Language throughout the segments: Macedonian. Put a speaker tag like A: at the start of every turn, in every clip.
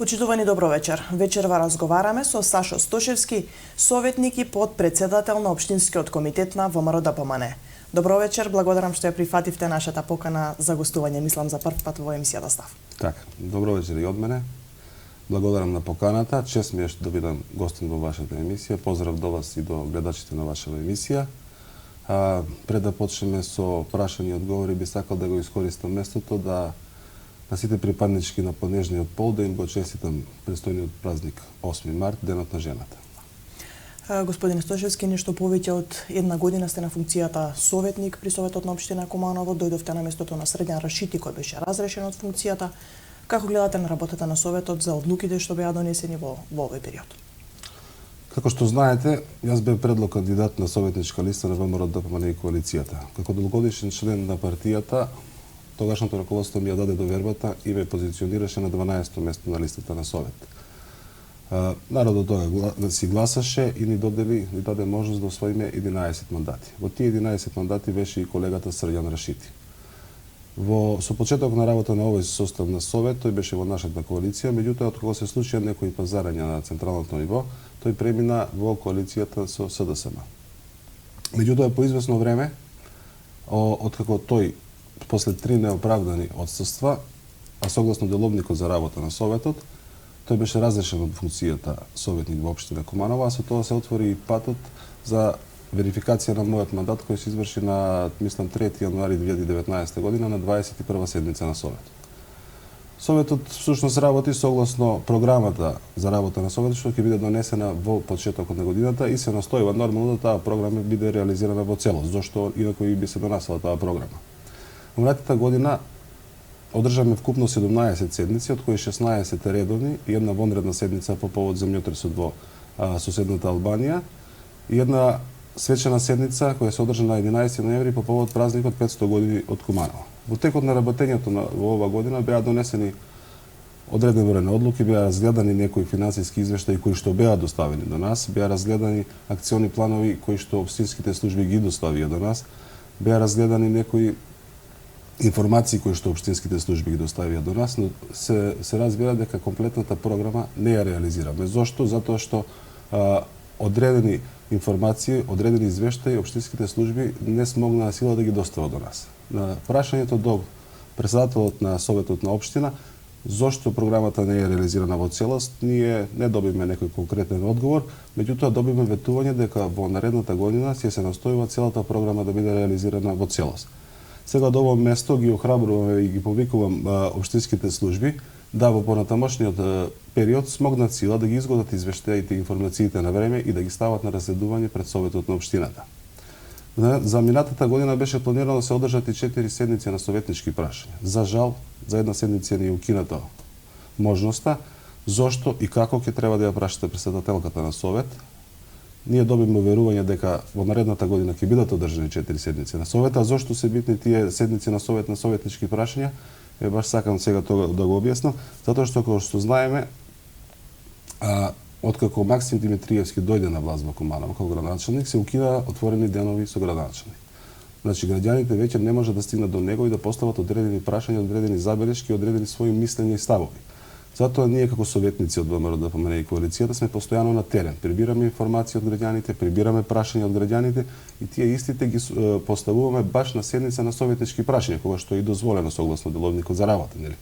A: Почитувани, добро вечер. Вечерва разговараме со Сашо Стошевски, советник и подпредседател на Општинскиот комитет на ВМРО ДПМН. Добро вечер, благодарам што ја прифативте нашата покана за гостување. Мислам за прв пат во емисијата став.
B: Така, добро вечер и од мене. Благодарам на поканата. Чест ми е да бидам гостин во вашата емисија. Поздрав до вас и до гледачите на вашата емисија. Пред да почнеме со прашања и одговори, би сакал да го искористам местото да на сите припаднички на понежниот пол да им го честитам престојниот празник 8 март, денот на жената.
A: Господин Стошевски, нешто повеќе од една година сте на функцијата советник при Советот на општина Куманово, дојдовте на местото на Срđan Рашити кој беше разрешен од функцијата. Како гледате на работата на Советот за одлуките што беа донесени во овој период?
B: Како што знаете, јас бев предлог кандидат на советничка листа на ВМРО ДПМН и коалицијата. Како долгогодишен член на партијата, тогашното раководство ми ја даде довербата и ме позиционираше на 12-то место на листата на Совет. Народот тога си гласаше и ни даде можност да освоиме 11 мандати. Во тие 11 мандати беше и колегата Срđan Рашити. Со почеток на работа на овој состав на Совет, тој беше во нашата коалиција, меѓутоа откога се случија некои пазарања на централното ниво, тој премина во коалицијата со СДСМ. Меѓутоа по известно време, откако тој после 3 неоправдани отсуства, а согласно деловникот за работа на Советот, тој беше разрешен од функцијата советник во општина Куманово, а со тоа се отвори и патот за верификација на мојот мандат кој се изврши на, мислам, 3 јануари 2019 година на 21 седница на Советот. Советот всушност работи согласно програмата за работа на Советот што ќе биде донесена во почетокот на годината и се настојува нормално да таа програма биде реализирана во целост, зашто инаку и би се донесла таа програма. Во минатата година одржаме вкупно 17 седници, од кои 16 редовни и една вонредна седница по повод земјотресот во соседната Албанија и една свечена седница која се одржа на 11 ноември по повод празникот 500 години од Куманово. Во текот на работењето во ова година беа донесени одреден број на одлуки, беа разгледани некои финансиски извештаи кои што беа доставени до нас, беа разгледани акциони планови кои што општинските служби ги доставија до нас, беа разгледани некои информации кои што општинските служби ги доставија до нас, но се разбира дека комплетната програма не ја реализираме. Зошто? Затоа што одредени информации, одредени извештаи општинските служби не смогнаа сила да ги достават до нас. На прашањето до председателот на Советот на општина зошто програмата не е реализирана во целост, ние не добиме некој конкретен одговор, меѓутоа добиме ветување дека во наредната година ќе се настојува целата програма да биде реализирана во целост. Сега од ово место ги охрабруваме и ги повикувам општинските служби да во понатамошниот период смогнат сила да ги изгодат извештаите и информациите на време и да ги стават на разгледување пред Советот на општината. За минатата година беше планирано да се одржат и 4 седници на советнички прашања. За жал, за една седница ни е укината можноста, зошто и како ќе треба да ја прашате председателката на Совет. Ние добивме верување дека во наредната година ќе бидат одржани 4 седници на Совет, а зошто се битни тие седници на Совет на советнички прашања, баш сакам сега тоа да го објаснам, затоа што како што знаеме, откако Максим Димитриевски дојде на власт во Куманово како градоначалник, се укина отворени денови со градоначалник. Значи, граѓаните веќе не може да стигнат до него и да постават одредени прашања, одредени забелешки, одредени своји мислења и ставови. Затоа ние како советници од ВМРО ДПМН и коалицијата сме постојано на терен. Прибираме информации од граѓаните, прибираме прашања од граѓаните и тие истите ги поставуваме баш на седница на советнички прашања, кога што е и дозволено согласно деловникот за работа, нели?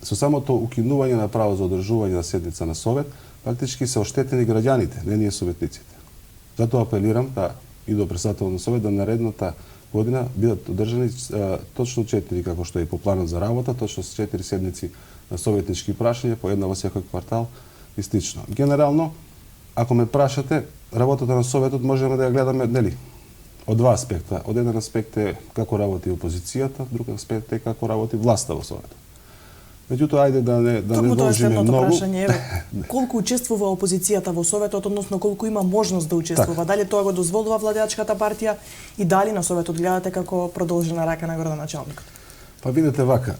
B: Со самото укинување на право за одржување на седница на Совет, практички се оштетени граѓаните, не ние советниците. Затоа апелирам и до председателот на Совет да наредната година бидат одржани точно 4, како што е по планот за работа, точно 4 седници на советнички прашања, по една во секој квартал и слично. Генерално, ако ме прашате, работата на Советот можеме да ја гледаме, нели, од два аспекта. Од еден аспект е како работи опозицијата, друг аспект е како работи власта во Советот. Меѓутоа, ајде да не должиме многу.
A: Прашање е колку учествува опозицијата во Советот, односно колку има можност да учествува. Дали тоа го дозволува владеачката партија и дали на Советот гледате како продолжена рака на градоначалникот?
B: Па видете вака,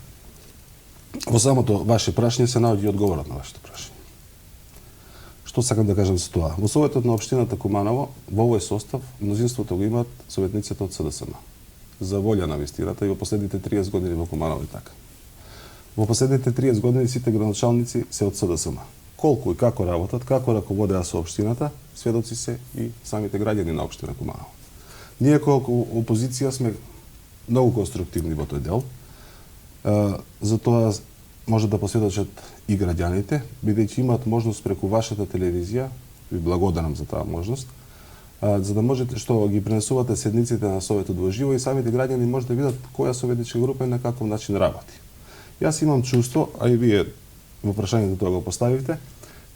B: во самото ваше прашање се наоѓа и одговорот на вашето прашање. Што сакам да кажам со тоа? Во Советот на општината Куманово, во овој состав, мнозинството го имаат советниците од СДСМ. За волја на вистината и во последните 30 години во Куманово и така. Во последните 30 години сите градоначалници се од СДСМ. Колку и како работат, како раководеа со општината, сведоци се и самите граѓани на општина Куманово. Ние како опозиција сме многу конструктивни во тој дел. Затоа може да посведочат и граѓаните, бидејќи имаат можност преку вашата телевизија, ви благодарам за таа можност, за да можете што ги пренесувате седниците на Советот во живо и самите граѓани може да видат која советничка група и на каков начин работи. Јас имам чувство, а и вие во прашањето тоа го поставивте,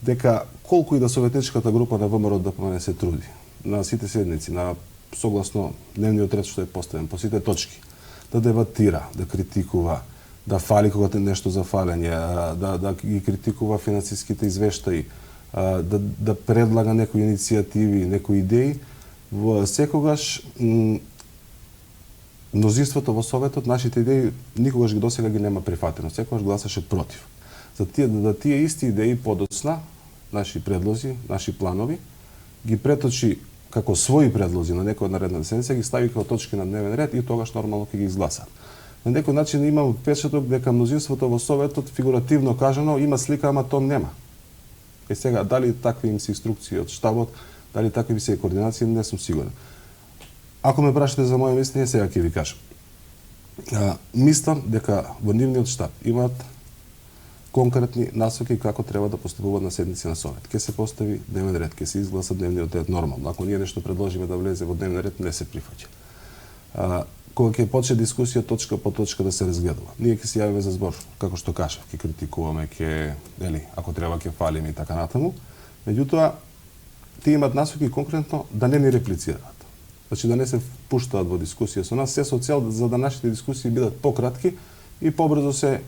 B: дека колку и да советничката група на ВМРО ДПМН се труди на сите седници, на согласно дневниот ред што е поставен, по сите точки, да дебатира, да критикува, да фали кога нешто за фалење, да ги критикува финансиските извештаи, да предлага некои иницијативи, некои идеи, секогаш мнозинството во Советот нашите идеи никогаш ги досега ги нема прифатено, секогаш гласаше против. За тие исти идеи подоцна, наши предлози, наши планови, ги преточи како своји предлози на некоја наредна седница, ги стави како точки на дневен ред и тогаш нормално ќе ги изгласат. На некој начин имам впечаток дека мнозинството во Советот, фигуративно кажано, има слика, ама то нема. И сега, дали такви им се инструкции од штабот, дали такви им се координации, не сум сигурен. Ако ме прашате за моје мислење, сега ќе ви кажам. Мислам дека во нивниот штаб имаат конкретни насоки како треба да постапуваат на седници на Совет. Ке се постави дневен ред, ке се изгласа дневниот ред нормално. Ако ние нешто предложиме да влезе во дневен ред, не се прифаќа. Кога ќе почне дискусија точка по точка да се разгледува, ние ќе се јавиме за збор, како што кажав, ќе критикуваме, ако треба ќе фалиме и така натаму. Меѓутоа, тие имаат насоки конкретно да не ни реплицираат. Значи да не се впуштаат во дискусија со нас, се со цел за да нашите дискусии бидат пократки и побрзо се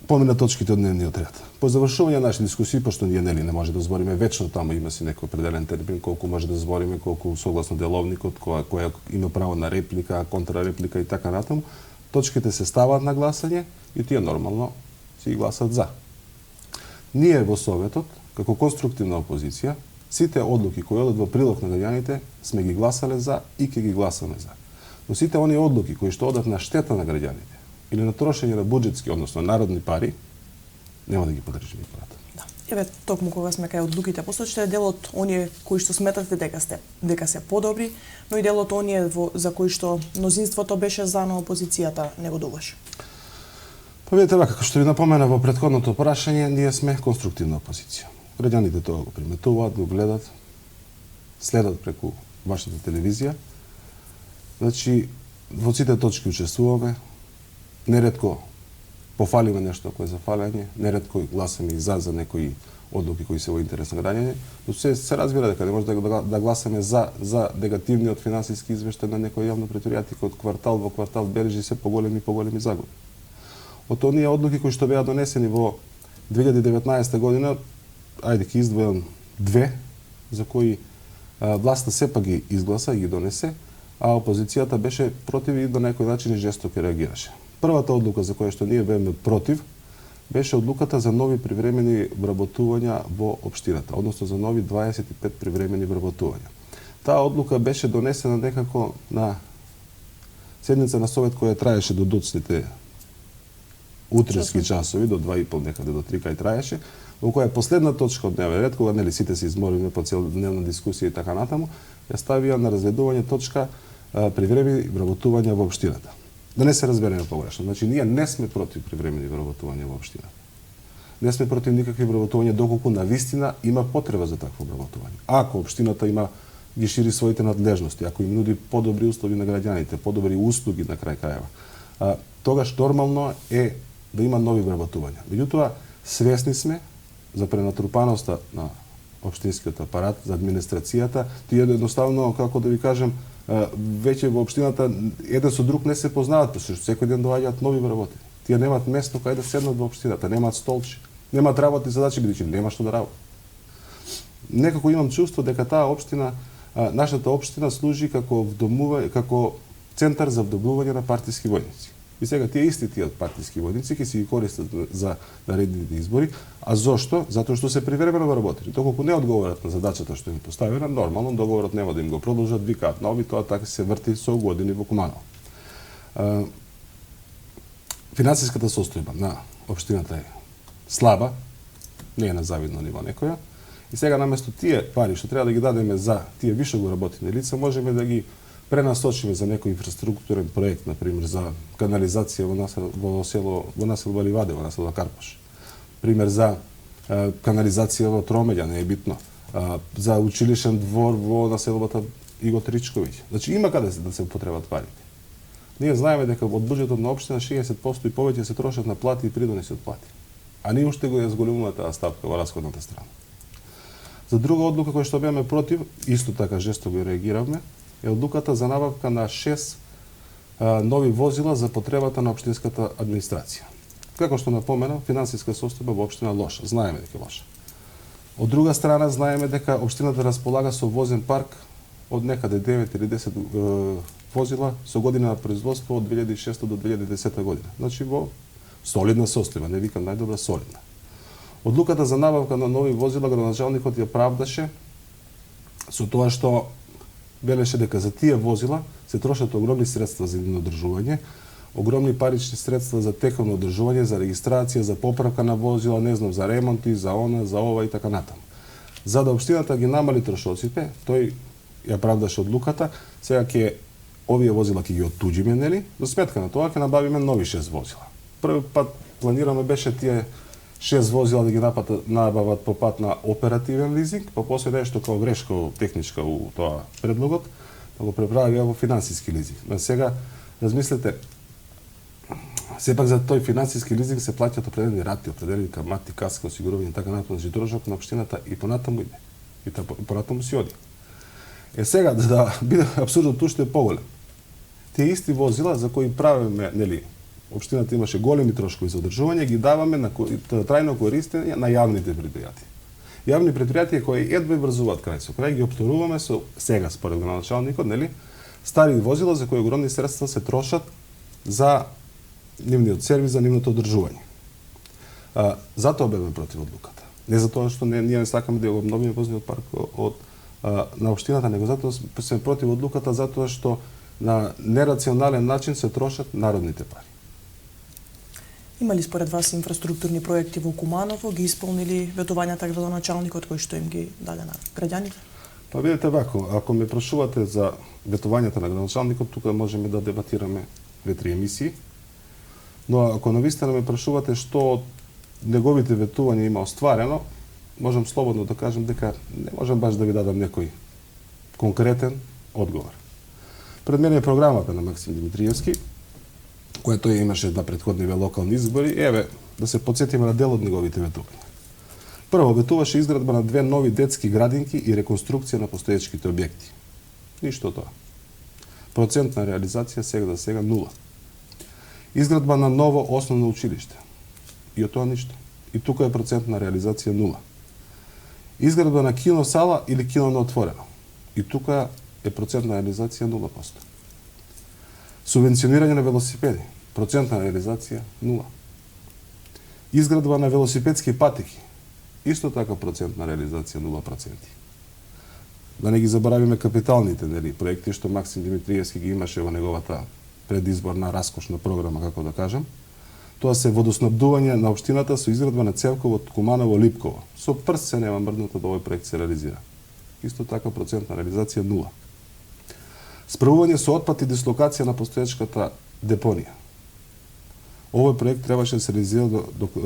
B: поминат точките од дневниот ред. По завршување на нашите дискусии, пошто ние не може да збориме вечно, таму има си некој определен термин, колку може да збориме, колку согласно деловникот, која има право на реплика, контрареплика и така натаму, точките се ставаат на гласање и тие нормално си гласат за. Ние во Советот, како конструктивна опозиција, сите одлуки кои одат во прилог на граѓаните сме ги гласале за и ќе ги гласаме за. Но сите оние одлуки кои што одат на штета на граѓаните или на трошење на буџетски, односно народни пари, нема да ги поддржиме пората.
A: Да. Еве токму кога сме кај одлуките, посочите делот оние кои што сметате дека се подобри, но и делот оние за кои што мнозинството беше за, на опозицијата не го дуваше.
B: Па видите како што ви напомена во претходното прашање, ние сме конструктивна опозиција. Граѓаните тоа го приметуваат, го гледат, следат преку вашата телевизија. Значи, во сите точки учествуваме, неретко пофалиме нешто ако е за фалење, неретко гласаме и за некои одлуки кои се во интерес на граѓање, но се разбира дека не може да гласаме за негативниот финансиски извештај на некој јавно предпријатие кој од квартал во квартал бележи се поголеми загуби. Од оние одлуки кои што беа донесени во 2019 година, ајде ќе издвојам две, за кои власта сепак ги изгласа и ги донесе, а опозицијата беше против и до некој начин жестоко реагираше. Првата одлука за која што ние беме против беше одлуката за нови привремени вработувања во општината, односно за нови 25 привремени вработувања. Таа одлука беше донесена некако на седница на Совет која траеше до доцните утренски часови, до 2:30 некаде до 3 кај траеше, во која последна точка од дневен ред, кога сите се измориме по целодневна дискусија и така натаму, ја ставија на разгледување точка привремени вработувања во општината. Да не се разбереме погрешно. Значи, ние не сме против привремени вработувања во општината. Не сме против никакви вработувања доколку навистина има потреба за такво вработување. Ако општината ги шири своите надлежности, ако им нуди подобри услови на граѓаните, подобри услуги на крај крајeva, тогаш нормално е да има нови вработувања. Меѓутоа, свесни сме за пренатрупаноста на општинскиот апарат, за администрацијата, тие едноставно, како да ви кажам, веќе во општината еден со друг не се познаваат, пошто секој ден доаѓаат нови вработени. Тие немаат место кај да седнат во општината, немаат столче, немаат работни задачи, бидејќи нема што да работат. Некако имам чувство дека таа општина, нашата општина служи како центар за вдобнување на партиски војници. И сега тие партиски војници ќе си ги користат за наредните избори. А зошто? Затоа што се привремено вработени. Доколку не одговорат на задачата што им поставена, нормално договорот нема да им го продолжат, викаат нови, тоа така се врти со години во Куманово. финансиската состојба на општината е слаба, не е на завидно ниво некоја, и сега наместо тие пари што треба да ги дадеме за тие више го работени лица, можеме да ги пренасочиме за некој инфраструктурен проект, например за канализација во населба Ливаде, во населба Карпош. Пример за канализација во Тромеѓа, не е битно. За училишен двор во населбата Иго Тричковиќ. Значи има каде да се употребат парите. Ние знаеме дека од буџетот на општина 60% и повеќе се трошат на плати и придоноси од плати. А ние уште го ја зголемуваме таа ставка во расходната страна. За друга одлука која што беме против, исто така жестоко реагиравме, е одлуката за набавка на 6 нови возила за потребата на општинската администрација. Како што напоменав, финансиска состојба во општина лоша, знаеме дека е лоша. Од друга страна, знаеме дека општината располага со возен парк од некаде 9 или 10 возила со година на производство од 2006 до 2010 година. Значи во солидна состојба, не викам најдобра, солидна. Одлуката за набавка на нови возила градоначалникот ја правдаше со тоа што белеше дека за тие возила се трошат огромни средства за нивно одржување, огромни парични средства за тековно одржување, за регистрација, за поправка на возила, не знам, за ремонти, за она, за ова и така натаму. За да општината ги намали трошоците, тој ја правдаше одлуката, сега ќе овие возила ќе ги оттуџиме, нели? За сметка на тоа ќе набавиме нови 6 возила. Први пат планираме беше тие 6 возила да ги набават по пат на оперативен лизинг, па после нешто као грешка техничка у тоа предлогот, да го преправи во финансиски лизинг. Но сега, размислете, сепак за тој финансиски лизинг се плаќаат определени рати, определени камати, каска, осигурување и така натаму, значи трошокот на општината и понатаму иде. И понатаму си оди. Сега, да биде апсурдот уште поголем. Тие исти возила за кои правиме, нели, општината имаше големи трошкови за одржување, ги даваме на трајно користење на јавните предпријатија. Јавни предпријатија кои едва врзуваат крај со крај, ги опторуваме со сега според градоначалникот, нели, стари возила за кои огромни средства се трошат за нивниот сервис, за нивното одржување. Затоа беме против одлуката. Не затоа што ние не сакаме да го обновиме возниот парк на општината, него затоа сме против одлуката затоа што на нерационален начин се трошат народните пари.
A: Има ли според вас инфраструктурни проекти во Куманово, ги исполнили ветувањата градоначалникот кои што им ги даде на граѓаните?
B: Па видите вако, ако ме прашувате за ветувањата на градоначалникот, тука можеме да дебатираме 2-3 емисии. Но ако навистина ме прашувате што од неговите ветувања има остварено, можам слободно да кажам дека не можам баш да ви дадам некој конкретен одговор. Пред мене е програмата на Максим Димитриевски, која тој имаше на претходниве локални избори, еве, да се подсетиме на дел од неговите ветувања. Прво, ветуваше изградба на 2 нови детски градинки и реконструкција на постоечките објекти. Ништо тоа. Процент на реализација сега за сега 0. Изградба на ново основно училиште. И од тоа ништо. И тука е процент на реализација 0. Изградба на киносала или кино на отворено. И тука е процент на реализација 0%. Субвенционирање на велосипеди. Процент на реализација 0. Изградба на велосипедски патеки. Исто така процент на реализација 0%. Да не ги заборавиме капиталните, нели, проекти што Максим Димитриевски ги имаше во неговата предизборна раскошна програма, како да кажам. Тоа се водоснабдување на општината со изградба на цевковод Куманово-Липково. Со прст се нема мрднато да овој проект се реализира. Исто така процент на реализација 0. Справување со отпад и дислокација на постоечката депонија. Овој проект требаше да се реализира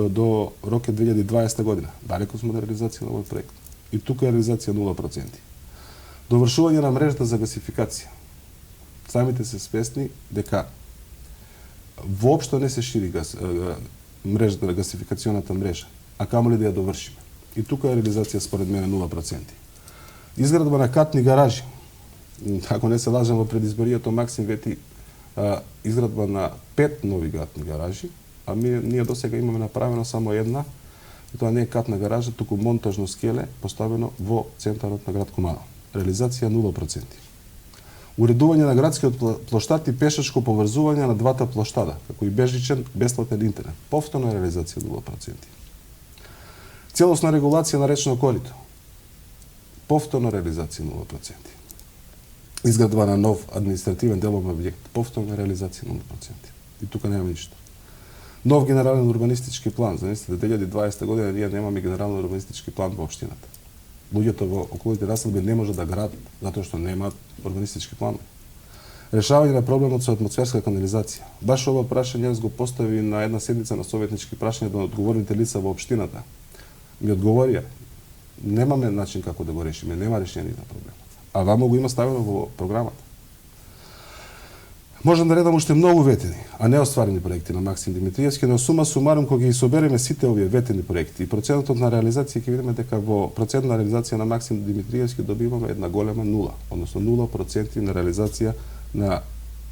B: до рок 2020 година. Далеко сме до реализација на овој проект. И тука е реализација 0%. Довршување на мрежата за гасификација. Самите се свесни дека воопшто не се шири мрежата на гасификационата мрежа, а камоли да ја довршиме. И тука е реализација според мене 0%. Изградба на катни гаражи. Ако не се лажам, во предизборијето Максим вети изградба на 5 нови катни гаражи, а ние до сега имаме направено само една, и тоа не е катна гаража, туку монтажно скеле поставено во центарот на град Куманово. Реализација 0%. Уредување на градскиот плоштад и пешачко поврзување на двата плоштада, како и бежичен бесплатен интернет. Повторна реализација 0%. Целосна регулација на речно корито. Повторна реализација 0%. Изградба на нов административен деловен објект. Повторна реализација 0%. И тука нема ништо. Нов генерален урбанистички план. Замислите, 2020 година ние немаме генерален урбанистички план во општината. Луѓето во околните населби не може да градат затоа што немаат урбанистички план. Решавање на проблемот со атмосферска канализација. Баш ова прашање јас го постави на една седница на советнички прашања до одговорните лица во општината. Ми одговорија, немаме начин како да го решиме, нема решение на проблемот. А вамо го има ставено во програмата. Можам да редам уште многу ветени, а не остварени проекти на Максим Димитриевски, но сума сумарум кога ги собереме сите овие ветени проекти и процентот на реализација ќе видиме дека во процент на реализација на Максим Димитриевски добиваме една голема нула, односно 0% на реализација на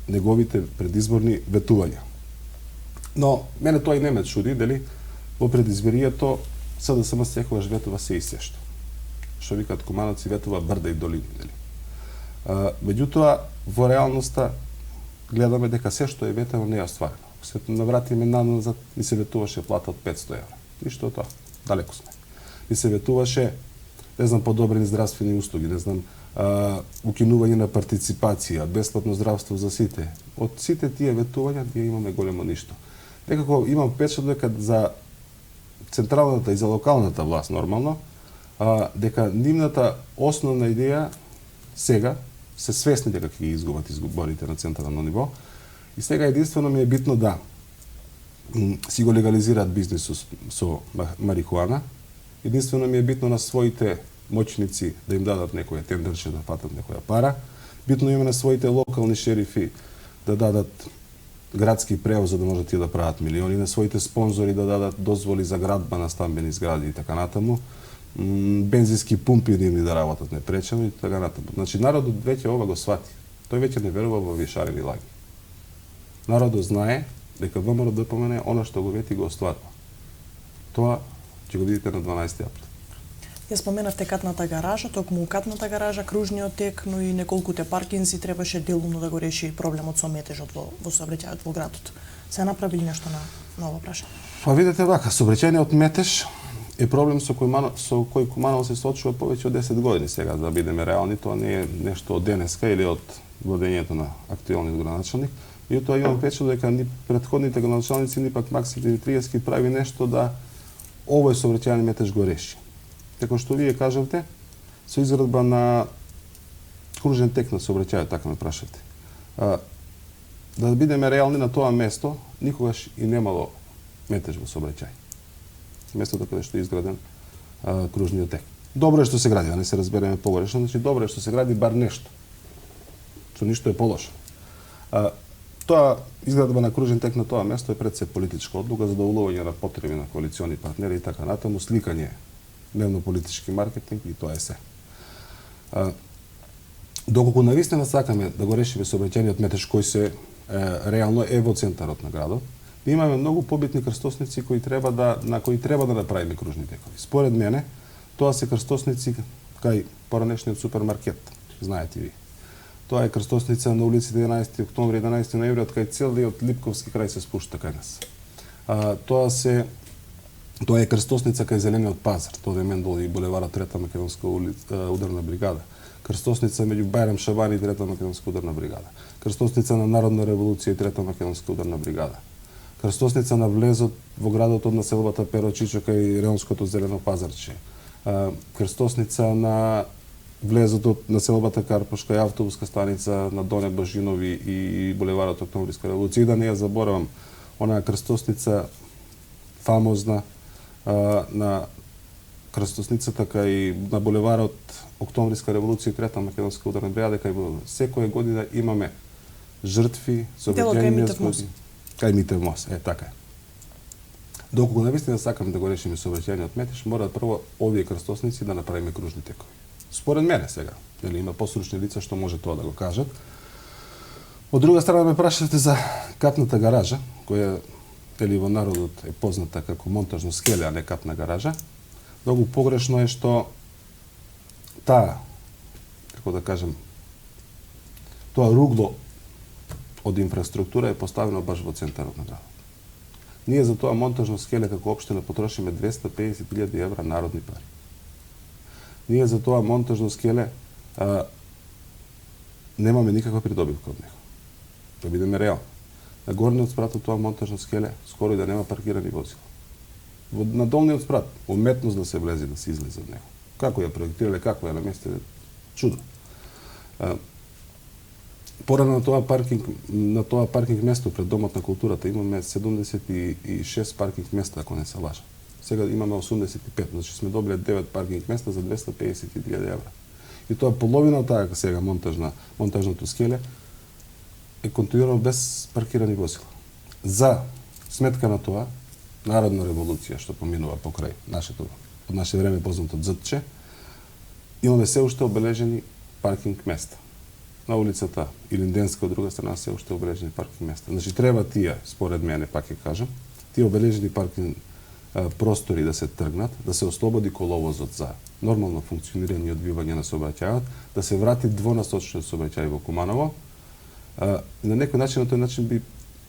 B: неговите предизборни ветувања. Но мене тоа и не ме чуди, дали во предизборието СДСМ секогаш ветува се и сешто. Што викаат кумановци, ветува брда и долини, нели? Меѓутоа, во реалноста гледаме дека се што е ветено не е остварено. Се навратиме назад, ни се ветуваше плата од 500 евра. Ништо од тоа. Далеко сме. Ни се ветуваше, не знам, подобрени здравствени услуги, не знам, укинување на партиципација, бесплатно здравство за сите. Од сите тие ветувања ние имаме големо ништо. Некако имам впечат дека за централната и за локалната власт нормално, дека нивната основна идеја сега се свесни дека ќе ги изгубат изборите на централно ниво и сега единствено ми е битно да си го легализираат бизнисот со марихуана. Единствено ми е битно на своите моќници да им дадат некоја тендерче, да фатат некоја пара. Битно има на своите локални шерифи да дадат градски превоз за да можат тие да прават милиони, на своите спонзори да дадат дозволи за градба на стамбени згради и така натаму. Бензински пумпи нивни да работат непречено и така натаму. Значи народот веќе ова го свати. Тој веќе не верува во вишарени лаги. Народот знае дека ВМРО ДПМН она што го вети го остварува. Тоа ќе го видите на 12 април.
A: Ја споменавте катната гаража, токму катната гаража, кружниот тек, но и неколкуте паркинзи требаше делумно да го реши проблемот со метежот во сообраќајот во градот. Се направили нешто на ова прашање?
B: Па видите вака, сообраќајниот метеж е проблем со кој Куманово се соочува повеќе од 10 години сега, да бидеме реални, тоа не е нешто од денеска или од владењето на актуелниот градоначалник. И тоа имам впечат дека ни претходните градоначалници, ни пак Максим Димитриевски прави нешто да овој сообраќајни метеж го реши. Како што вие кажавте, со изградба на кружен тек на сообраќајот, така ме прашавте. Да бидеме реални, на тоа место никогаш и немало метеж во сообраќај. Местото каде што е изграден кружниот тек. Добро е што се гради, да не се разбереме погрешно, значи добро е што се гради бар нешто. Со ништо е полошо. Тоа изградба на кружен тек на тоа место е пред се политичка одлука за задоволување на потреби на коалициони партнери и така натаму, сликање дневно-политички маркетинг и тоа е се. Доколку навистина сакаме да го решиме сообраќајниот метеж кој се реално е во центарот на градот, имаме многу побитни крстосници на кои треба да направиме кружни текови. Според мене, тоа се крстосници кај поранешниот супермаркет, знаете ви. Тоа е крстосница на улиците 11 октомври, 11 ноември, од кај целиот Липковски крај се спушта кај нас. Тоа е крстосница кај Зелениот пазар, тоа е Мендол и булеварот Трета македонска ударна бригада. Крстосница меѓу Бајрам Шабани и Трета македонска ударна бригада. Крстосница на Народна револуција и Трета македонска ударна бригада. Крстосница на влезот во градот од населбата Перочичо кај Реонското зелено пазарче. Крстосница на влезот од населбата Карпош кај автобуска станица на Доне Божинови и булеварот Октомвриска револуција. И да не ја заборавам, онаа крстосница фамозна на крстосницата кај на булеварот Октомвриска револуција и Трета македонска ударна бригада, кај секоја година имаме жртви, сообраќајни незгоди. Кај Митев мост, така е. Доколку навистина сакаме да го решиме сообраќајниот метеж, мора прво овие крстосници да направиме кружни текови. Според мене сега, нели има посручни лица што може тоа да го кажат. Од друга страна ме прашате за катната гаража, која во народот е позната како монтажно скеле, а не катна гаража. Многу погрешно е што таа, како да кажем, тоа ругло од инфраструктура е поставено баш во центарот на градот. Ние за тоа монтажно скеле како општина потрошиме 250.000 евра народни пари. Ние за тоа монтажно скеле немаме никаква придобивка од него. Да бидеме реални. На горниот спрат од тоа монтажно скеле скоро и да нема паркирани возила. На долниот спрат уметност да се влезе, да се излезе од него. Како ја проектирале, како ја наместиле, чудо. Порано на тоа паркинг место пред Домот на културата имаме 76 паркинг места, ако не се лажам. Сега имаме 85, значи сме добиле 9 паркинг места за 250.000 евра. И тоа половина од таа сега монтажното скеле е континуирано без паркирани возила. За сметка на тоа, Народна револуција што поминува покрај од наше време познато ДЗЧ, имаме се уште обележени паркинг места. На улицата Илинденска од друга страна се уште обележени паркинг места. Значи треба тие, според мене, пак ќе кажам, тие обележени паркинг простори да се тргнат, да се ослободи коловозот за нормално функционирање и одвивање на сообраќајот, да се врати двонасочниот сообраќај во Куманово. На некој начин, на тој начин би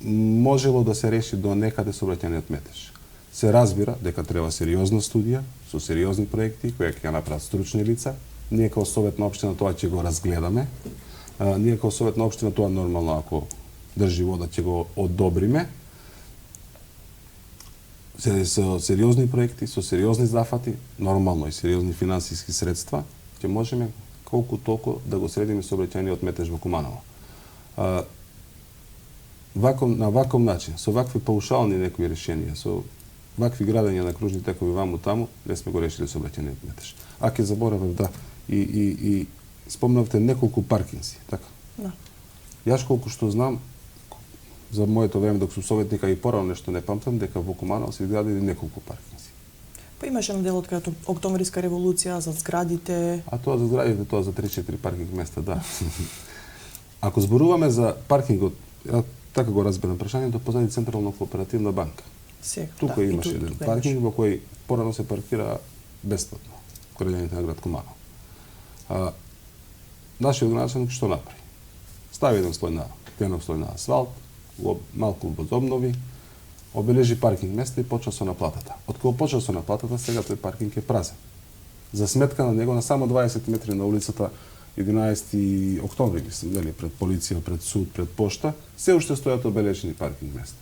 B: можело да се реши до некаде сообраќајниот метеж. Се разбира дека треба сериозна студија, со сериозни проекти, кои ќе направат стручни лица. Ние како Советна општина тоа ќе го разгледаме. Ние како Советна општина тоа нормално, ако држи вода, ќе го одобриме. Со сериозни проекти, со сериозни зафати, нормално и сериозни финансиски средства, ќе можеме колку толку да го средиме сообраќајниот метеж во Куманово. На ваков начин, со вакви паушални некои решенија, со вакви градења на кружни текови ваму таму, не сме го решили сообраќајниот метеж. А ќе заборавам, да, и спомнавте неколку паркинзи, така?
A: Да.
B: Јас колку што знам, за моето време док сум советник, и порано нешто не памтам, дека во Куманово се изградили неколку паркинзи.
A: Па имаше на делот кај Октомвриска револуција за зградите.
B: А тоа за зградите, тоа за 3-4 паркинг места, да. Ако зборуваме за паркингот, така го разбирам прашањето, позади Централна кооперативна банка. Тука да, имаше еден паркинг во кој порано се паркира бесплатно граѓаните на град Куманово. Нашиот градоначалник што направи? Стави еден слој на тенок слој на асфалт, малку возобнови, обележи паркинг места и почна со наплатата. Од кога почна со наплатата, сега тој паркинг е празен. За сметка на него, на само 20 метри на улицата 11 октомври, мислам, нели, пред полиција, пред суд, пред пошта, се уште стојат обележени паркинг места.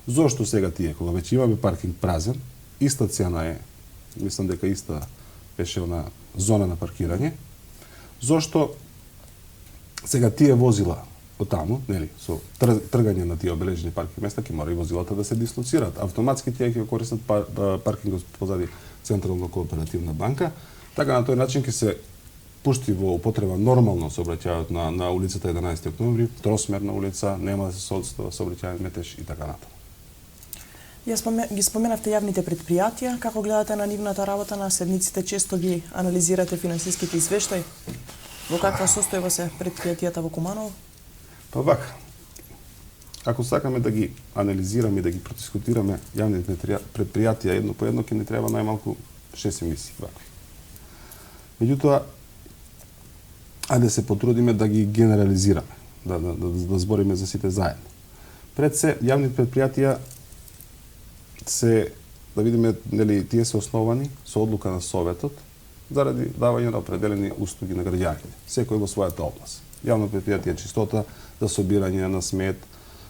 B: Зошто сега тие, кога веќе имаме паркинг празен, иста цена е, мислам дека иста беше на зона на паркирање, зошто сега тие возила од таму, нели, со тргање на тие обележени паркинг места, ќе мора и возилата да се дислоцираат. Автоматски тие ќе користат паркингот позади Централна кооперативна банка, така на тој начин ќе се пушти во употреба нормално сообраќајот на улицата 11 октомври, тросмерна улица, нема да се соодстава сообраќајен метеж и така натаму.
A: Ги споменавте јавните предпријатија, како гледате на нивната работа на седниците, често ги анализирате финансиските извештаи? Во каква состојба се предпријатијата во Куманово?
B: Па вака, ако сакаме да ги анализираме и да ги продискутираме јавните предпријатија едно по едно, ќе ни треба најмалку 6 емисии вакви. Меѓутоа, ајде се потрудиме да ги генерализираме, да збориме за сите заедно. Пред се, јавните предпријатија се, да видиме, нели, тие се основани со одлука на Советот заради давање на определени услуги на граѓаните, секој во својата област. Јавно предпријатие чистота, за собирање на смет,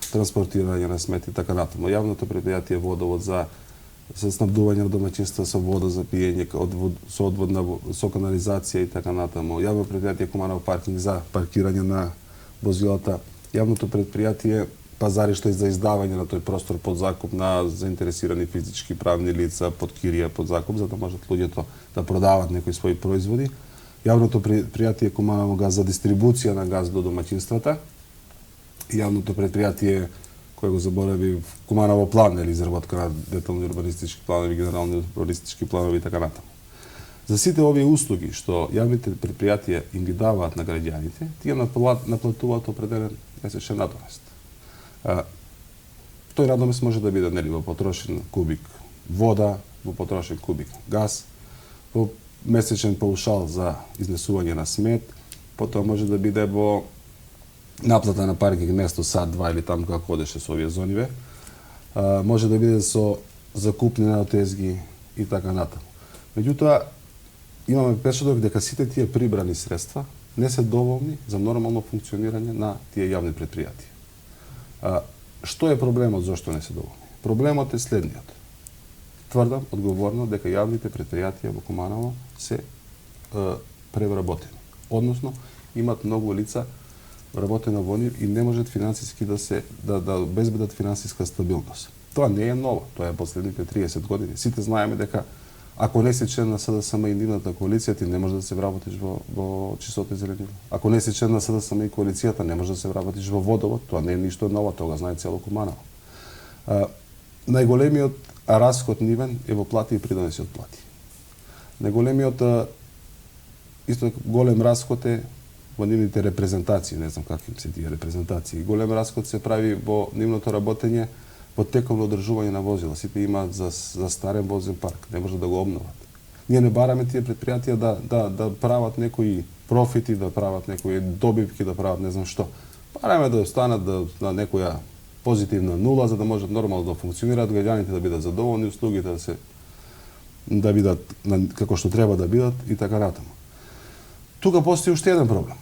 B: транспортирање на смет и така натаму. Јавното предпријатие водовод за снабдување на домаќинства со вода за пиење, со одводна, со канализација и така натаму. Јавно предпријатие Куманово паркинг за паркирање на возилата. Јавното предпријатие пазариште за издавање на тој простор под закуп на заинтересирани физички правни лица, под кирија, под закуп, за да можат луѓето да продават некои своји производи. Јавното предпријатие Куманово газ за дистрибуција на газ до домаќинствата. Јавното предпријатие кој го заборави Куманово план, или изработка на детални урбанистички планови, генерални урбанистички планови и така натаму. За сите овие услуги што јавните предпријатија им ги даваат на граѓаните, тие наплатуваат определен месечен надомест. Тој надомест може да биде, нели, во потрошен кубик вода, во потрошен кубик газ, во месечен паушал за изнесување на смет, потоа може да биде во наплата на паркинг место сат, два или таму како одеше со овие зониве, може да биде со закупнина од тезги и така натаму. Меѓутоа, имаме впечаток дека сите тие прибрани средства не се доволни за нормално функционирање на тие јавни предпријатија. што е проблемот, зошто не се доволни? Проблемот е следниот. Тврдам одговорно дека јавните претпријатија во Куманово се превработени. Односно, имат многу лица вработена во нив и не можат финансиски да обезбедат финансиска стабилност. Тоа не е ново, тоа е последните 30 години. Сите знаеме дека ако не си член на СДСМ и нивната коалиција, ти не можеш да се вработиш во чистота и зеленила. Ако не си член на СДСМ и коалицијата, не можеш да се вработиш во водовод, тоа не е ништо ново, тоа знае цело Куманово. Најголемиот расход нивен е во плати и придонеси од плати. Најголемиот исто голем расход е во нивните репрезентации, не знам какви се тие репрезентации. Голем расход се прави во нивното работење во тековно одржување на возила. Сите имаат за старен возен парк, не може да го обноват. Ние не бараме тие претпријатија да прават некои профити, да прават некои добивки, да прават не знам што. Бараме да останат на некоја позитивна нула, за да можат нормално да функционираат, граѓаните да бидат задоволни, услугите да бидат како што треба да бидат и така натаму. Тука постои уште еден проблем.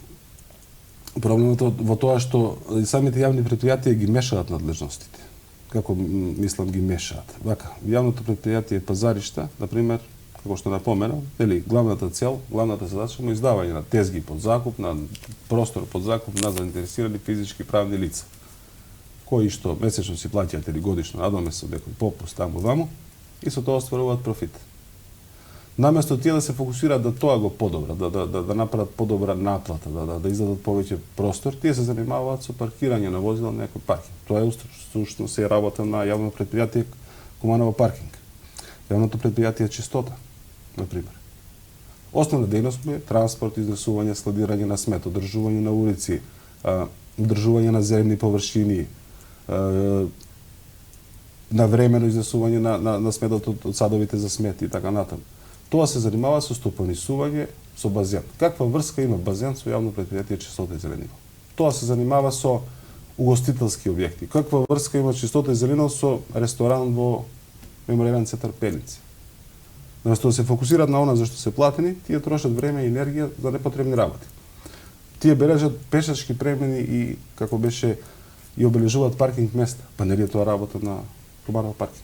B: Проблемот во тоа што самите јавни претпријатија ги мешаат надлежностите. Како мислам ги мешаат. Вака, јавното претпријатие Пазаришта, на пример, како што напоменав, главната цел, главната задача му издавање на тезги под закуп, на простор под закуп на заинтересирани физички правни лица, кои што месечно си плаќаат или годишно надоместо некој попуст таму ваму и со тоа остваруваат профит. Наместо тие да се фокусираат да тоа го подобрат, да направат подобра наплата, да издадат повеќе простор, тие се занимаваат со паркирање на возила на некој паркинг. Тоа е всушност се работа на јавно претпријатие Куманово паркинг. Јавното претпријатие Чистота, на пример. Основна дејност му е транспорт, изнесување, складирање на смет, одржување на улици, одржување на земни површини, навремено изнесување на сметот од садовите за смет и така натаму. Тоа се занимава со стопанисување со базен. Каква врска има базен со јавно претпријатие Чистота и зеленила? Тоа се занимава со угостителски објекти. Каква врска има Чистота и зеленила со ресторан во Меморијален центар Пеници? Наместо да се фокусираат на она за што се платени, тие трошат време и енергија за непотребни работи. Тие бележат пешачки премини и како беше и обележуваат паркинг места. Па нели е тоа работа на Куманово паркинг?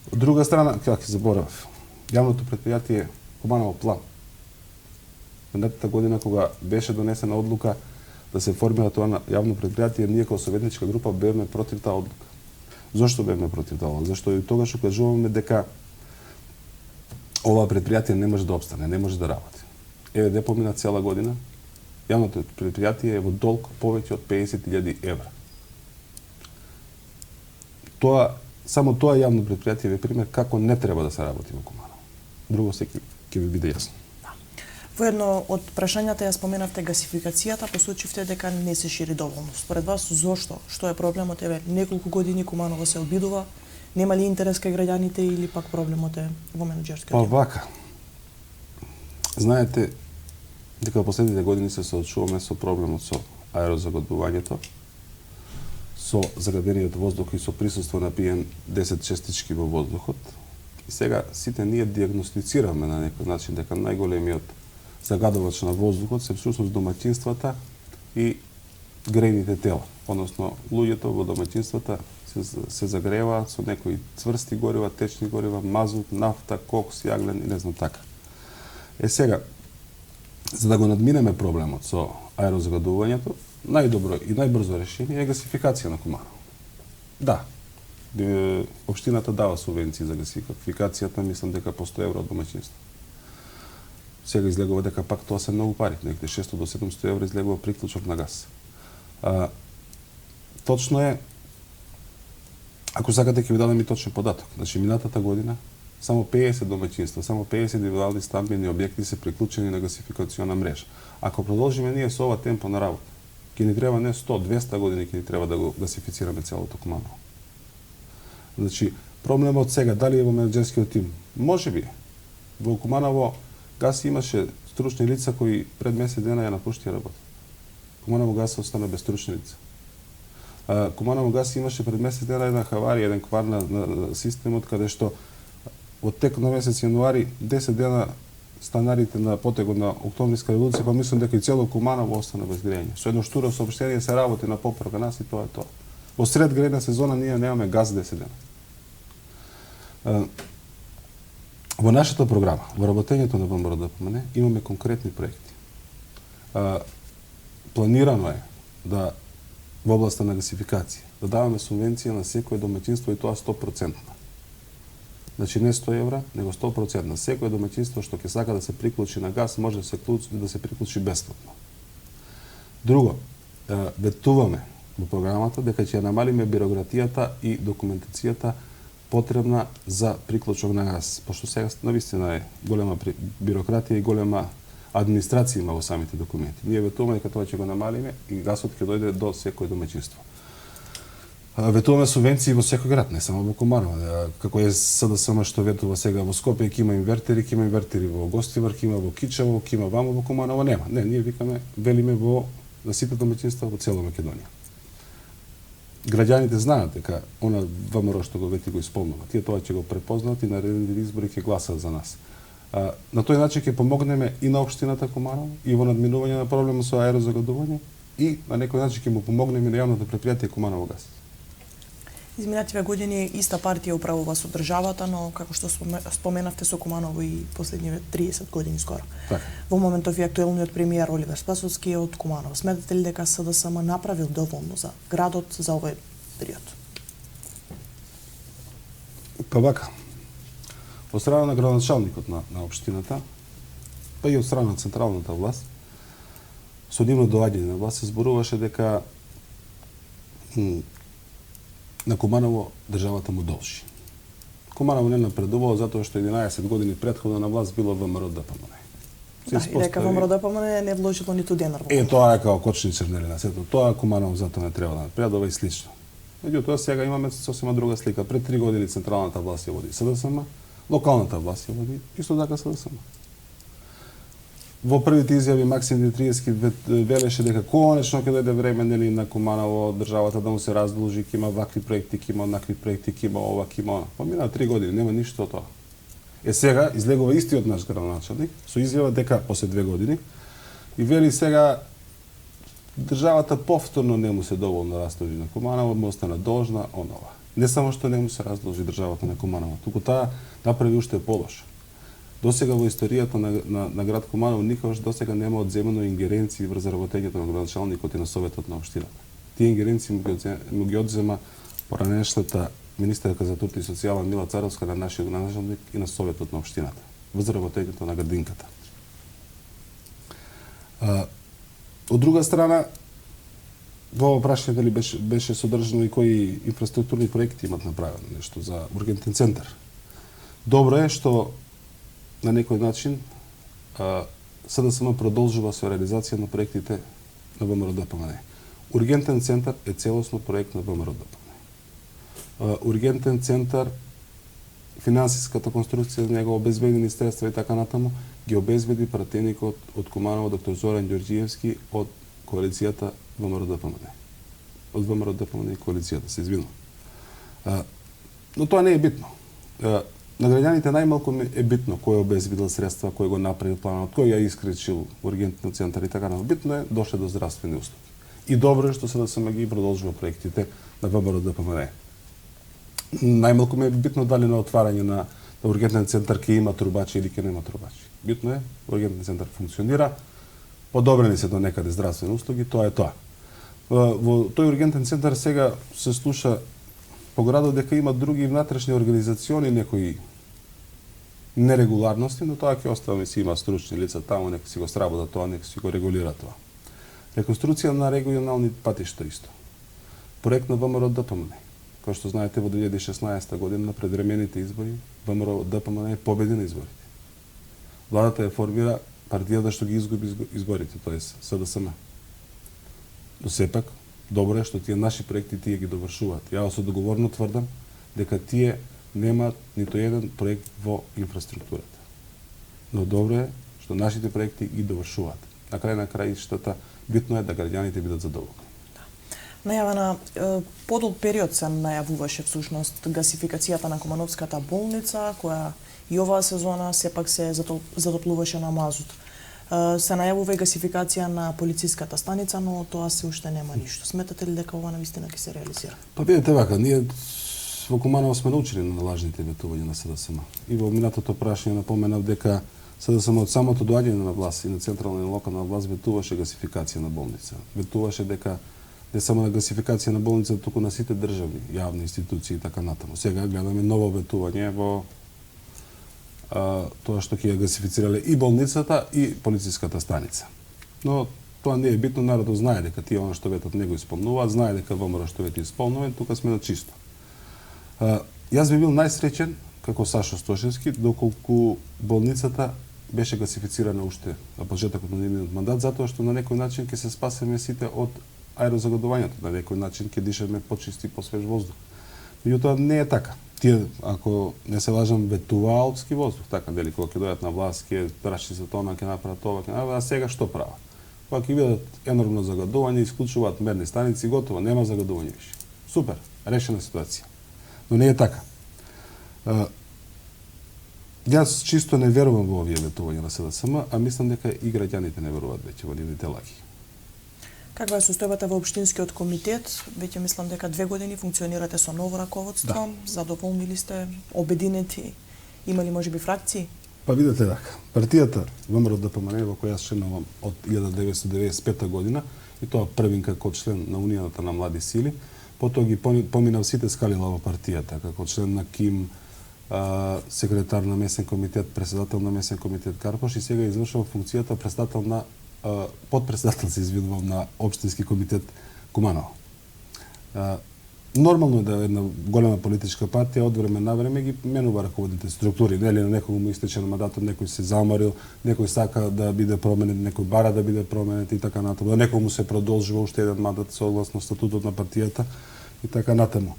B: Од друга страна, како ќе заборавав, јавното претпријатие Куманово план. Минатата година кога беше донесена одлука да се формира тоа на јавно претпријатие, ние како советничка група бевме против таа одлука. Зошто бевме против таа одлука? Зашто и тогаш укажуваме дека ова претпријатие не може да обстане, не може да работи. Еве де помина цела година, јавното претпријатие е во долг повеќе од 50.000 евра. Само тоа јавно претпријатие е пример како не треба да се работи во Куманово. Друго се ќе ви биде јасно.
A: Во едно од прашањата ја споменавте гасификацијата, посочивте дека не се шири доволно. Според вас зошто? Што е проблемот? Еве неколку години Куманово се обидува, нема ли интерес кај граѓаните или пак проблемот е во менаџерскиот?
B: Па вака. Знаете дека во последните години се соочуваме со проблемот со аерозагадувањето, со загадениот воздух и со присуство на PM10 честички во воздухот. И сега сите ние диагностицираме на некој начин дека најголемиот загадувач на воздухот се всушност домаќинствата и грејните тела. Односно, луѓето во домаќинствата се загреваат со некои цврсти горива, течни горива, мазут, нафта, кокс, јаглен и не знам така. Сега, за да го надминеме проблемот со аерозагадувањето, најдобро и најбрзо решение е гасификација на Куманово. Да, општината дава субвенции за гасификацијата, мислам дека по 100 евро од домаќинство. Сега излегува дека пак тоа се многу пари, некаде 600 до 700 евро излегува приклучок на газ. Точно е, ако сакате ќе ви дадам и точен податок. Значи, минатата година само 50 домаќинства, само 50 индивидуални стамбени објекти се приклучени на гасификациона мрежа. Ако продолжиме ние со ова темпо на работа, ќе ни треба не 100, 200 години ќе ни треба да го гасифицираме целото Куманово. Значи, проблемот сега дали е во менаџерскиот тим? Може би. Во Куманово Газ имаше стручни лица кои пред месец дена ја напуштија работа. Куманово Газ остана без стручни лица. Куманово Газ имаше пред месец дена една хаварија, еден квар на системот, каде што од текот на месец јануари 10 дена станарите на потегот на Октомвриска револуција, па мислам дека и цело Куманово остана без грење. Со едно штуро соопштение се работи на поправка нас и тоа е тоа. Во сред грејна сезона ние немаме газ 10 дена. Во нашата програма, во работењето на ВМРО ДПМН, имаме конкретни проекти. Планирано е да во областа на гасификација, да даваме субвенција на секое домаќинство и тоа 100%. Значи не 100 евра, него 100%. Секое домаќинство што ќе сака да се приклучи на газ може да се приклучи бесплатно. Друго, ветуваме во програмата дека ќе намалиме бирократијата и документацијата потребна за приклучок на газ, пошто сега навистина е голема бирократија и голема администрација има во самите документи. Ние ветуваме дека тоа ќе го намалиме и газот ќе дојде до секој домаќинство. Ветуваме субвенции во секој град, не само во Куманово. Како е СДСМ што ветува сега во Скопје, ќе има инвертери во Гостивар, ќе има во Кичево, ќе има вамо во Куманово, нема. Не, ние викаме, велиме во на сите домаќинства во цела Македонија. Граѓаните знаат дека она ВМРО што го вети го исполнува. Тие тоа ќе го препознаат и на наредните избори ќе гласаат за нас. На тој начин ќе помогнеме и на општината Куманово и во надминување на проблемот со аерозагадување и на некој начин ќе му помогнеме на јавното претпријатие Куманово газ.
A: Изминативе години иста партија управува со државата, но како што споменавте со Куманово и последниве 30 години скоро.
B: Така.
A: Во моментов и актуелниот премиер Оливер Спасовски е од Куманово. Сметате ли дека СДСМ направил доволно за градот за овој период?
B: Па вака, од страна на градоначалникот на општината, па и од страна на централната власт, со нивно доаѓање на власт се зборуваше дека на Куманово државата му должи. Куманово не напредувало затоа што 11 години претходно на власт било ВМРО ДПМН.
A: Да, и дека ВМРО ДПМН не вложило ниту денар во
B: Куманово. Тоа е како кочничар нели на сето. Тоа Куманово затоа не треба да напредува и слично. Меѓутоа сега имаме сосема друга слика. Пред 3 години централната власт ја води СДСМ, локалната власт ја води исто така СДСМ. Во првите изјави Максим Димитриевски велеше дека конечно ќе дојде време нели на Куманово државата да му се раздолжи, ќе има вакви проекти, ќе има онакви проекти, ќе има ова, ќе има она. Помина 3 години, нема ништо од тоа. Сега излегува истиот наш градоначалник со изјава дека после 2 години и вели сега државата повторно не му се доволно раздолжи на Куманово, му остана должна онова. Не само што не му се раздолжи државата на Куманово, туку таа направи уште полошо. Досега во историјата на град Куманово никогаш досега нема одземено ингеренции врз работењето на градоначалникот и на советот на општината. Тие ингеренции му ги одзема поранешната министерка за труд и социјала Мила Царовска на нашиот градоначалник и на советот на општината врз работењето на градинката. Од друга страна, во ова прашање дали беше содржано и кои инфраструктурни проекти имат направено нешто за ургентен центар. Добро е што на некој начин СДСМ продолжува со реализација на проектите на ВМРО ДПМН. Ургентен центар е целосно проект на ВМРО ДПМН. Ургентен центар, финансиската конструкција на него, обезбедени средства и така натаму, ги обезбеди пратеникот од Куманово доктор Зоран Ѓорѓиевски од коалицијата ВМРО ДПМН. Од ВМРО ДПМН и коалицијата, се извинувам. Но тоа не е битно. На граѓаните најмалку е битно кој обезбедил средства, кој го направил планот, кој ја искречил ургентен центар и така натаму. Битно е дошле до здравствени услуги. И добро е што СДСМ ги продолжува проектите на ВМРО ДПМН. Најмалку е битно дали на отварање на ургентен центар ќе има трубачи или ќе нема трубачи. Битно е ургентен центар функционира, подобрени се до некаде здравствени услуги, тоа е тоа. Во тој ургентен центар сега се слуша по градот дека има други внатрешни организациони некои нерегуларности, но тоа ќе оставаме, си има стручни лица таму, нека си го сработат тоа, нека си го регулира тоа. Реконструкција на регионални патишта исто. Проект на ВМРО ДПМН. Кој што знаете, во 2016 година на предвремените избори, ВМРО ДПМН победи на изборите. Владата ја формира партијата што ги изгуби изборите, тоа е СДСМ. Но сепак, добро е што тие наши проекти тие ги довршуваат. Ја со договорно тврдам дека тие немаат нито еден проект во инфраструктурата. Но добро е што нашите проекти ги довршуваат. На крај на краиштата битно е да граѓаните бидат задоволни.
A: Најавена подолг период се најавуваше всушност гасификацијата на Кумановската болница, која и оваа сезона сепак се затоплуваше на мазут. Се најавува и гасификација на полициската станица, но тоа се уште нема ништо. Сметате ли дека ова навистина ќе се реализира?
B: Па видете вака, ние во Куманово сме научили на лажните ветувања на СДСМ. И во минатото прашање напоменав дека СДСМ од самото доаѓање на власт и на централна и локална власт ветуваше гасификација на болница. Ветуваше дека не само на гасификација на болница, туку на сите државни јавни институции и така натаму. Сега гледаме ново ветување во тоа што ќе ја гасифицирале и болницата и полициската станица. Но тоа не е битно, народот знае дека тие она што ветат не го исполнуваат, знае дека ВМРО што вети исполнува, тука сме на чисто. Јас би бил најсреќен како Сашо Стошевски доколку болницата беше гасифицирана уште на почетокот на нивниот мандат, затоа што на некој начин ќе се спасеме сите од аерозагадувањето, на некој начин ќе дишаме почист и посвеж воздух. Меѓутоа не е така. Тие, ако не се лажам, ветуваа алпски воздух, така дели кога ќе дојдат на власт, ќе траши за тоа, ќе направат тоа, ќе направат, а сега што прават? Кога ќе видат енормно загадување, исклучуваат мерни станици, готово, нема загадување више. Супер, решена ситуација. Но не е така. Јас чисто не верувам во овие ветувања на СДСМ, а мислам дека и граѓаните не веруваат веќе во нивните лаги.
A: Каква е состојбата во општинскиот комитет? Веќе мислам дека 2 години функционирате со ново раководство, да. Задоволни сте, обединети, има ли можеби фракции?
B: Па видете така, партијата ВМРО ДПМН во која јас членувам од 1995 година и тоа првин како член на Унијата на млади сили, потоа ги поминав сите скалила во партијата, како член на КИМ, секретар на месен комитет, председател на месен комитет Карпош и сега извршувам функцијата председател на подпредседател се извинувам на општински комитет Куманово. Нормално е да една голема политичка партија од време на време ги менува раководните структури, нели на некој му истече на мандатот, некој се заморил, некој сака да биде променет, некој бара да биде променет и така натаму. Да некој му се продолжува уште еден мандат согласно статутот на партијата и така натаму.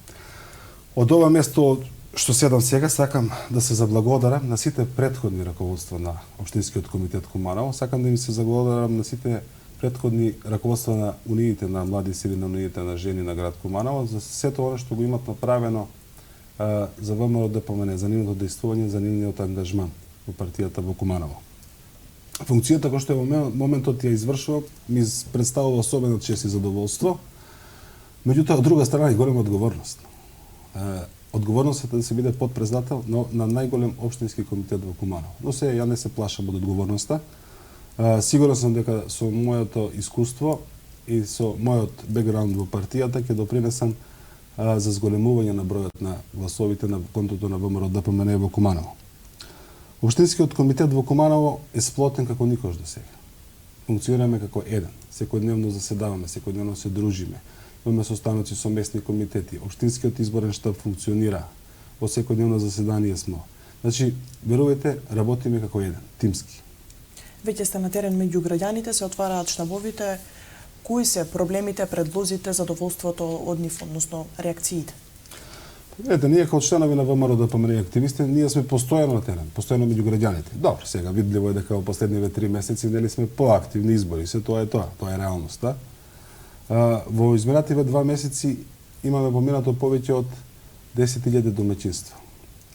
B: Од ова место што седам сега, сакам да се заблагодарам на сите претходни раководства на Општинскиот комитет Куманово, сакам да им се заблагодарам на сите претходни раководства на униите на млади сили, на униите на жени на град Куманово, за сето оно што го имат направено за ВМРО ДПМН, за нивното действување, за нивниот ангажман во партијата во Куманово. Функцијата која што е во моментот ја извршувам, ми представува особена чест и задоволство, меѓутоа од друга страна и голема одговорност. Одговорноста да се биде подпредседател на најголем општински комитет во Куманово. Но се ја не се плашам од одговорноста. Сигурен сум дека со моето искуство и со мојот бекграунд во партијата ќе допринесам за зголемување на бројот на гласовите на контото на ВМРО ДПМН во Куманово. Општинскиот комитет во Куманово е сплотен како никош досега. Функционираме како еден. Секојдневно заседаваме, секојдневно се дружиме. Имаме состаноци со местни комитети. Општинскиот изборен штаб функционира. Во секојдневно заседание смо. Значи, верувајте, работиме како еден, тимски.
A: Веќе сте на терен меѓу граѓаните, се отвараат штабовите. Кои се проблемите, предлозите, задоволството од нив, односно реакциите?
B: Ете, ние како членови на ВМРО ДПМН активисти, ние сме постојано на терен, постојано меѓу граѓаните. Добро, сега видливо е дека во последниве 3 месеци нели сме поактивни избори, се тоа е реалноста. Во изминативе 2 месеци имаме поминато повеќе од 10.000 домаќинства.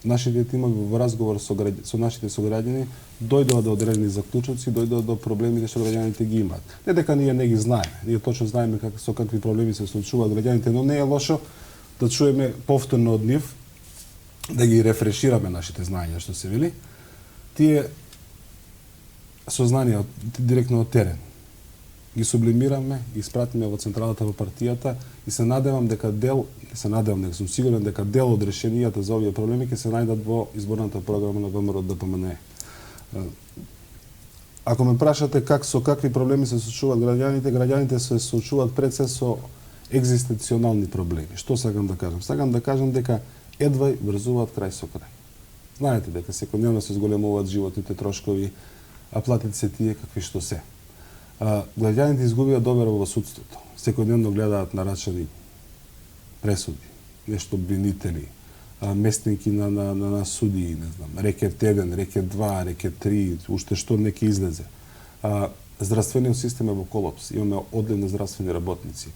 B: Нашите тимови во разговор со нашите сограѓани дојдоа до одредени заклучоци, дојдоа до проблемите што граѓаните ги имаат. Не дека ние не ги знаеме, ние точно знаеме со какви проблеми се соочуваат граѓаните, но не е лошо да чуеме повторно од нив, да ги рефрешираме нашите знаења, што се вели. Тие сознанија директно од терен ги сублимираме, ги испратиме во централата во партијата и се надевам дека дека сум сигурен дека дел од решенијата за овие проблеми ќе се најдат во изборната програма на ВМРО ДПМН. Ако ме прашате со какви проблеми се соочуваат граѓаните се соочуваат пред се со екзистенционални проблеми. Што сакам да кажам? Сакам да кажам дека едва врзуваат крај со крај. Знаете дека секојдневно се зголемуваат животните трошкови, а платите се тие какви што се. Граѓаните изгубија довера во судството. Секојдневно гледаат нарачани пресуди, нешто обвинители, местники на судии, не знам, рекет 1, рекет 2, рекет 3, уште што неки излезе. Здравствениот систем е во колапс. Имаме одлив на здравствени работници.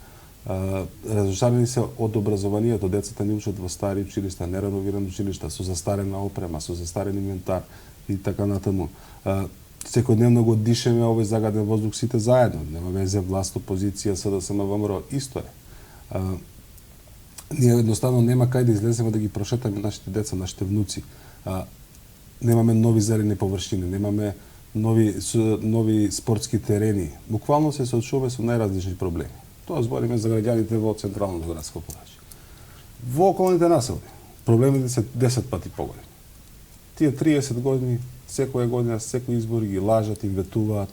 B: Разочарани се од образованието, децата ни учат во стари училишта, нереновирани училишта, со застарена опрема, со застарен инвентар и така натаму. Секојдневно го дишеме овој загаден воздух сите заедно. Нема везе власт, опозиција, СДСМ, ВМРО, исто е. Ние едноставно нема кај да излеземе да ги прошетаме нашите деца, нашите внуци. Немаме нови зелени површини, немаме нови спортски терени. Буквално се соочуваме со најразлични проблеми. Тоа збориме за граѓаните во централното градско подрачје. Во околните населби проблемите се 10 пати поголеми. Тие 30 години, секоја година, секој избори ги лажат, им ветуваат.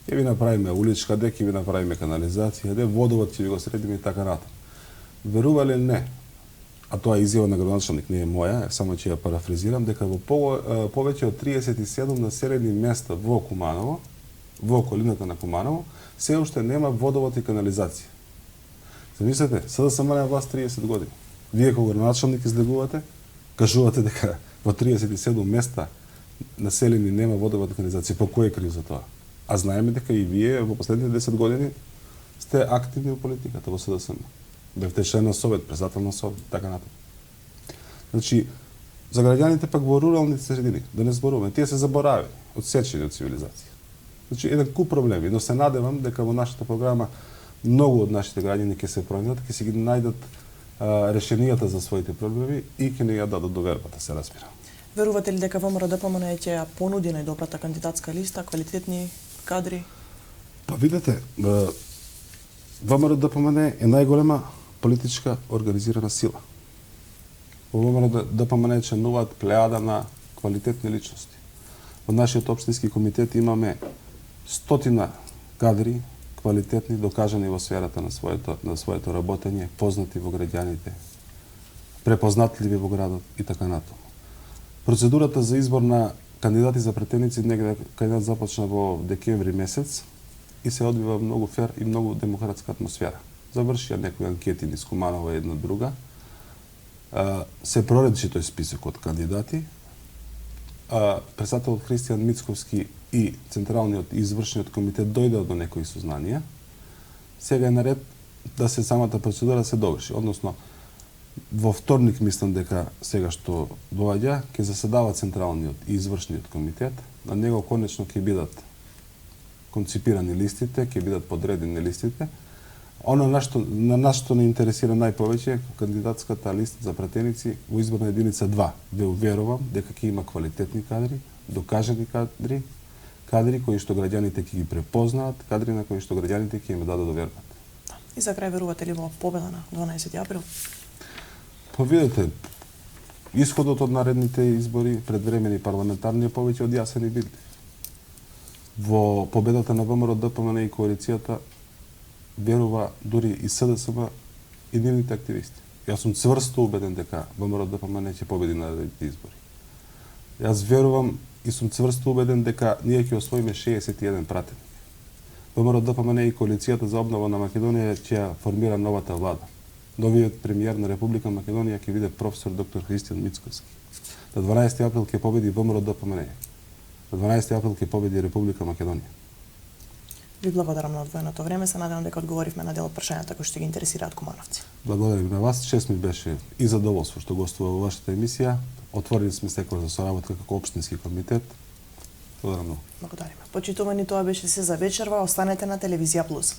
B: Ќе ви направиме уличка, де ќе ви направиме канализација, де водовод ќе ви го средиме и така натаму. Верувале или не, а тоа е изјава на градоначалник, не е моја, само ќе ја парафразирам, дека во повеќе од 37 населени места во Куманово, во околината на Куманово, се уште нема водовод и канализација. Замислете, СДСМ на власт 30 години. Вие како градоначалник излегувате, кажувате дека во 37 места населени нема водовод и канализација. По кој е крив за тоа? А знаеме дека и вие во последните 10 години сте активни во политиката во СДСМ. Бевте член на Совет, председател на Совет, така натаму. Значи, за граѓаните пак во руралните средини, да не зборуваме, тие се заборавени, одсечени од цивилизација. Значи, еден куп проблеми, но се надевам дека во нашата програма многу од нашите граѓани ќе се пронајдат, ќе се ги најдат решенијата за своите проблеми и ќе не ја дадат довербата, се разбира.
A: Верувате ли дека ВМРО ДПМН ќе ја понуди најдобрата кандидатска листа, квалитетни кадри?
B: Па видете, ВМРО ДПМН е најголема политичка организирана сила. Во ВМРО ДПМН членуваат плејада на квалитетни личности. Во нашиот општински комитет имаме 100 кадри, квалитетни, докажани во сферата на своето работење, познати во граѓаните, препознатливи во градот и така натаму. Процедурата за избор на кандидати за претеници негде кај започна во декември месец и се одвива многу фер и многу демократска атмосфера. Завршија некои анкети низ Куманово една друга. Се проредчи тој список од кандидати. Председателот Христијан Мицковски и Централниот извршниот комитет дојдеа до некои сознанија. Сега е наред да се самата процедура се доврши. Односно, во вторник мислам дека сега што доаѓа, ќе заседава Централниот и извршниот комитет. На него конечно ќе бидат конципирани листите, ќе бидат подредени листите. Оно на нас што не интересира најповеќе кандидатската листа за пратеници во изборна единица 2. Ве уверувам дека ќе има квалитетни кадри, докажани кадри кои што граѓаните ќе ги препознаат, кадри на кои што граѓаните ќе им дадат довербата.
A: И за крај верувате ли во победа на 12 април?
B: Па видете, исходот од наредните избори, предвремени парламентарни, е повеќе од јасен и видлив. Во победата на ВМРО ДПМН и коалицијата верува дури и СДСМ и нивните активисти. Јас сум цврсто убеден дека ВМРО ДПМН ќе победи на наредните избори. Јас верувам и сум цврсто убеден дека ние ќе освоиме 61 пратеник. ВМРО ДПМН и коалицијата за обнова на Македонија ќе формира новата влада. Новиот премиер на Република Македонија ќе биде професор доктор Христијан Мицковски. На 12 април ќе победи ВМРО ДПМН. На 12 април ќе победи Република Македонија.
A: Ви благодарам на одвоеното време, се надевам дека одговоривме на дел од прашањата кои што ги интересираат кумановци.
B: Благодарам на вас, чест ми беше и задоволство што гостува во вашата емисија. Отворени сме секој за соработка како општински комитет. Благодарам многу.
A: Благодариме. Почитувани, тоа беше се за вечерва, останете на Телевизија Плюс.